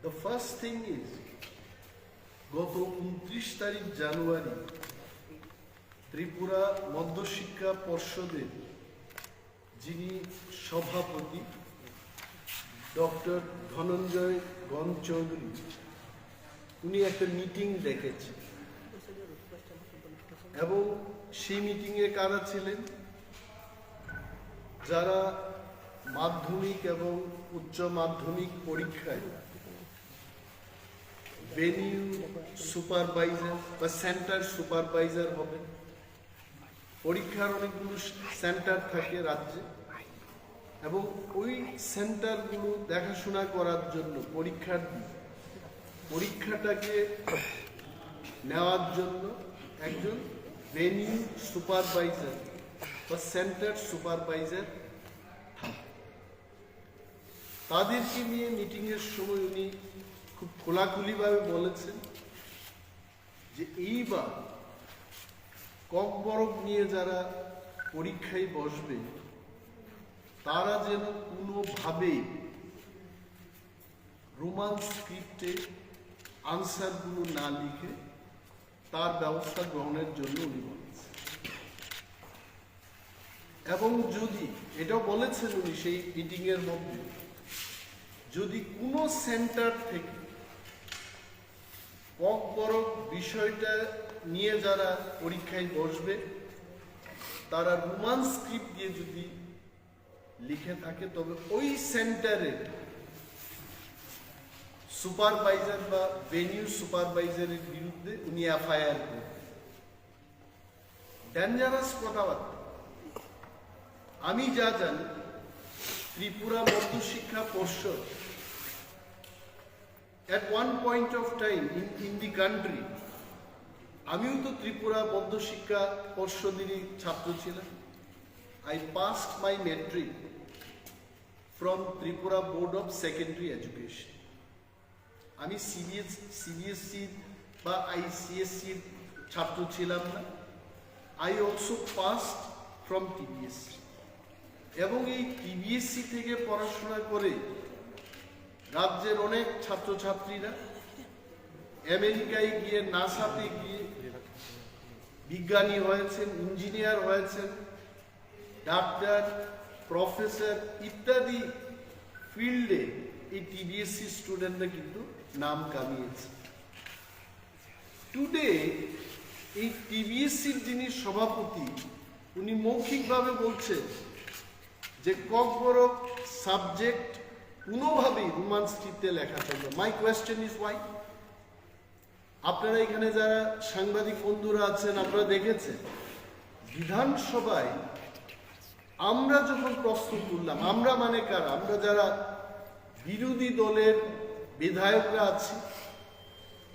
The first thing is, গত 29 তারিখ জানুয়ারি ত্রিপুরা মধ্যশিক্ষা পর্ষদের যিনি সভাপতি ডক্টর ধনঞ্জয় গণ চৌধুরী, উনি একটা মিটিং ডেকেছেন এবং সেই মিটিংয়ে কারা ছিলেন? যারা মাধ্যমিক এবং উচ্চ মাধ্যমিক পরীক্ষায় ভেনিউ সুপারভাইজার বা সেন্টার সুপারভাইজার হবেন। পরীক্ষার অনেকগুলো সেন্টার থাকে রাজ্যে এবং ওই সেন্টারগুলো দেখাশোনা করার জন্য পরীক্ষাটাকে নেওয়ার জন্য একজন ভেনিউ সুপারভাইজার বা সেন্টার সুপারভাইজার থাকে। তাদেরকে নিয়ে মিটিংয়ের সময় উনি খুব খোলাখুলিভাবে বলেছেন যে এইবার ককবরক নিয়ে যারা পরীক্ষায় বসবে তারা যেন কোনোভাবেই রোমান স্ক্রিপ্টে আনসারগুলো না লিখে তার ব্যবস্থা গ্রহণের জন্য উনি বলেছেন। এবং যদি এটাও বলেছেন উনি সেই মিটিংয়ের মধ্যে, যদি কোনো সেন্টার থেকে ককবরক বিষয়টা নিয়ে যারা পরীক্ষায় বসবে তারা রোমান স্ক্রিপ্ট দিয়ে যদি লিখে থাকে তবে ওই সেন্টারের সুপারভাইজার বা ভেনিউ সুপারভাইজারের বিরুদ্ধে উনি এফআইআর করবেন। ডেঞ্জারাস কথাবার্তা। আমি যা জানি ত্রিপুরা মধ্যশিক্ষা পর্ষদ at one point of time in the country, আমিও তো ত্রিপুরা মধ্যশিক্ষা পর্ষদেরই ছাত্র ছিলাম। I passed my metric from Tripura Board of Secondary Education. আমি সিবিএসসি বা আইসিএসসি ছাত্র ছিলাম না। I also passed from TBSC এবং এই টিবিএসসি থেকে পড়াশোনা করে রাজ্যের অনেক ছাত্রছাত্রীরা আমেরিকায় গিয়ে নাসাতে গিয়ে বিজ্ঞানী হয়েছেন, ইঞ্জিনিয়ার হয়েছেন, ডাক্তার, প্রফেসর ইত্যাদি ফিল্ডে এই টিবিএসসি স্টুডেন্টরা কিন্তু নাম কামিয়েছে। টুডে এই টিবিএসসির যিনি সভাপতি উনি মৌখিকভাবে বলছেন যে ককবরক সাবজেক্ট কোনোভাবেই রোমান স্ক্রিপ্টে লেখা চলবে। My question is Y? আপনারা এখানে যারা সাংবাদিক বন্ধুরা আছেন আপনারা দেখেছেন বিধানসভায় আমরা যখন প্রশ্ন তুললাম, আমরা মানে কারা? আমরা যারা বিরোধী দলের বিধায়করা আছি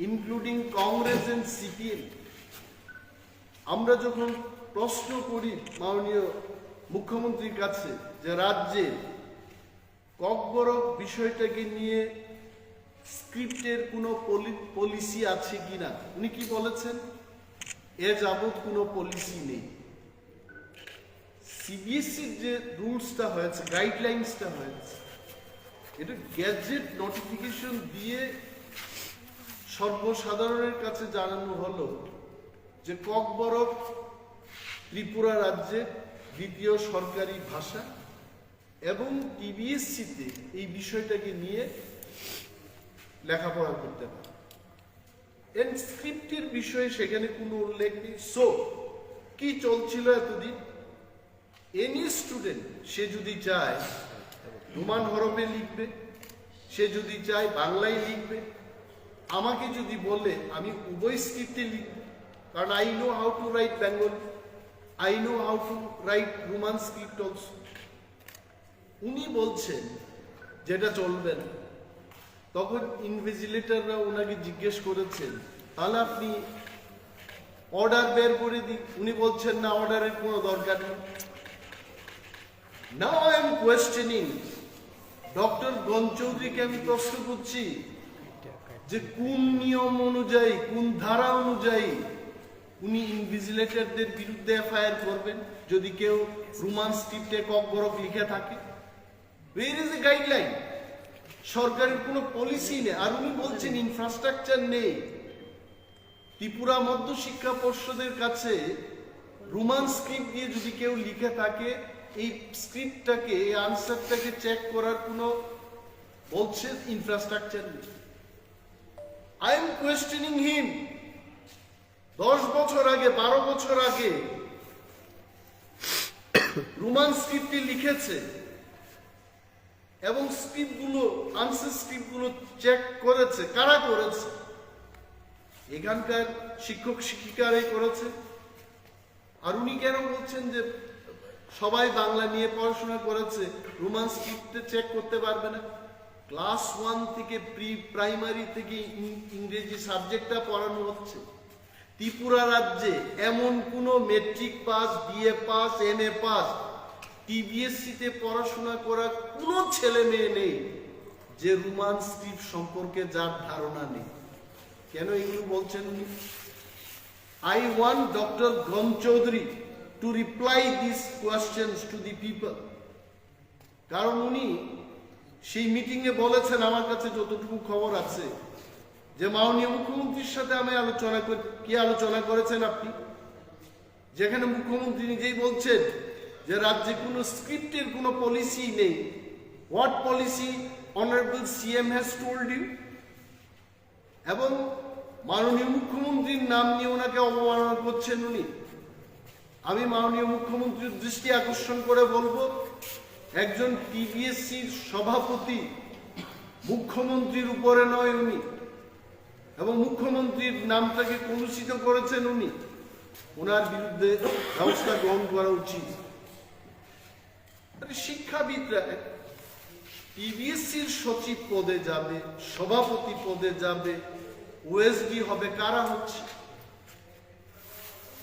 ইনক্লুডিং কংগ্রেস এন্ড সিপিএম, আমরা যখন প্রশ্ন করি মাননীয় মুখ্যমন্ত্রীর কাছে যে রাজ্যে ককবরক বিষয়টাকে নিয়ে স্ক্রিপ্টের কোনো পলিসি আছে কিনা, উনি কি বলেছেন? এ যাবৎ কোনো পলিসি নেই। সিবিএসসির যে রুলসটা হয়েছে, গাইডলাইন্সটা হয়েছে, এটা গ্যাজেট নোটিফিকেশন দিয়ে সর্বসাধারণের কাছে জানানো হলো যে ককবরক ত্রিপুরা রাজ্যের দ্বিতীয় সরকারি ভাষা এবং টিবিএসসিতে এই বিষয়টাকে নিয়ে লেখাপড়া করতে পারে। এন্ড স্ক্রিপ্টের বিষয়ে সেখানে কোনো উল্লেখ নেই। সো কি চলছিল এতদিন? এনি স্টুডেন্ট সে যদি চায় রোমান হরফে লিখবে, সে যদি চায় বাংলায় লিখবে, আমাকে যদি বলে আমি উভয় স্ক্রিপ্টে লিখব, কারণ I know how to right Bengali, I know how to right Roman script also. উনি বলছেন যেটা চলবে না। তখন ইনভিজিলেটররা ওনাকে জিজ্ঞেস করেছেন তাহলে আপনি অর্ডার বের করে দিন। উনি বলছেন না, অর্ডারের কোনো দরকার নেই। Now I am questioning doctor গণ চৌধুরীকে আমি প্রশ্ন করছি যে কোন নিয়ম অনুযায়ী, কোন ধারা অনুযায়ী উনি ইনভিজিলেটরদের বিরুদ্ধে এফআইআর করবেন যদি কেউ রোমান স্ক্রিপ্টে ককবরক লিখে থাকে? Where is the guideline? সরকারের কোনো পলিসি নেই, আর উনি বলছেন ইনফ্রাস্ট্রাকচার নেই। ত্রিপুরা মধ্য শিক্ষা পর্ষদের কাছে রোমান স্ক্রিপ্ট দিয়ে যদি কেউ লিখে থাকে, এই স্ক্রিপ্টটাকে, এই আনসারটাকে চেক করার কোনো বলছে ইনফ্রাস্ট্রাকচার নেই। আই এম কোয়েশ্চেনিং হিম। 10 বছর আগে, 12 বছর আগে রোমান স্ক্রিপ্টে লিখেছে এবং স্ক্রিপ্টগুলো, আনসার স্ক্রিপ্টগুলো চেক করেছে। কারা করেছে? এখানকার শিক্ষক শিক্ষিকারাই করেছে। আর উনি কেন বলছেন যে সবাই বাংলা নিয়ে পড়াশোনা করেছে, রোমান স্ক্রিপ্টে চেক করতে পারবে না? ক্লাস 1 থেকে প্রাইমারি থেকে ইংরেজি সাবজেক্টটা পড়ানো হচ্ছে। ত্রিপুরা রাজ্যে এমন কোনো matric pass, BA pass, MA pass, টিবিএসসিতে পড়াশোনা করা কোনো ছেলে মেয়ে নেই যে রোমান স্ক্রিপ্ট সম্পর্কে যার ধারণা নেই। কেন এগুলো বলছেন উনি? I want Dr. Gon Chaudhary to reply these questions to the people. কারণ উনি সেই মিটিংয়ে বলেছেন, আমার কাছে যতটুকু খবর আছে, যে মাননীয় মুখ্যমন্ত্রীর সাথে আমি আলোচনা করেছেন আপনি? যেখানে মুখ্যমন্ত্রী নিজেই বলছেন যে রাজ্যে কোনো স্ক্রিপ্টের কোনো পলিসি নেই। What policy honourable CM has told you? এবং মাননীয় মুখ্যমন্ত্রীর নাম নিয়ে ওনাকে অবমাননা করছেন উনি। আমি মাননীয় মুখ্যমন্ত্রীর দৃষ্টি আকর্ষণ করে বলবো, একজন টিবিএসসির সভাপতি মুখ্যমন্ত্রীর উপরে নয় উনি, এবং মুখ্যমন্ত্রীর নামটাকে কলুষিত করেছেন উনি। ওনার বিরুদ্ধে ব্যবস্থা গ্রহণ করা উচিত। শিক্ষাবিদরা টিবিএসসির সচিব পদে যাবে, সভাপতি পদে যাবে, ওএসডি হবে। কারা হচ্ছে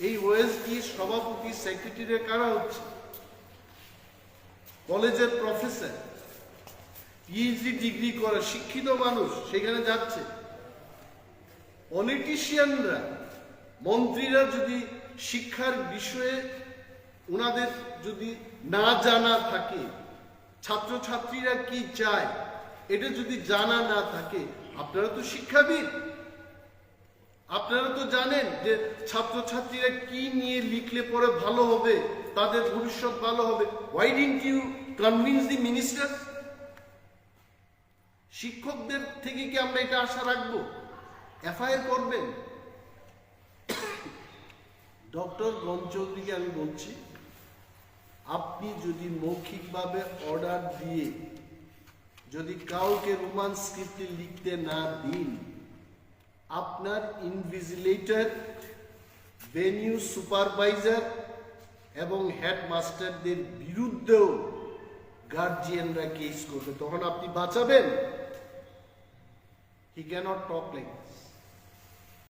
এই ওএসডি, সভাপতি, সেক্রেটারি? কারা হচ্ছে? কলেজের প্রফেসর, পিএইচডি ডিগ্রি করে শিক্ষিত মানুষ সেখানে যাচ্ছে। পলিটিশিয়ানরা, মন্ত্রীরা যদি শিক্ষার বিষয়ে ওনাদের যদি না জানা থাকে, ছাত্রছাত্রীরা কি চায় এটা যদি জানা না থাকে, আপনারা তো শিক্ষাবিদ, আপনারা তো জানেন যে ছাত্রছাত্রীরা কি নিয়ে লিখলে পরে ভালো হবে, তাদের ভবিষ্যৎ ভালো হবে। Why didn't you convince the minister? শিক্ষকদের থেকে কি আমরা এটা আশা রাখবো? এফআইআর করবেন? ডক্টর গণ চৌধুরীকে আমি বলছি, আপনি যদি মৌখিকভাবে অর্ডার দিয়ে যদি কাউকে রোমান স্ক্রিপ্টে লিখতে না দিন, আপনার ইনভিজিলেটর, ভেনিউ সুপারভাইজার এবং হেডমাস্টারদের বিরুদ্ধেও গার্জিয়ানরা কেস করবে। তখন আপনি বাঁচাবেন? He cannot talk like this.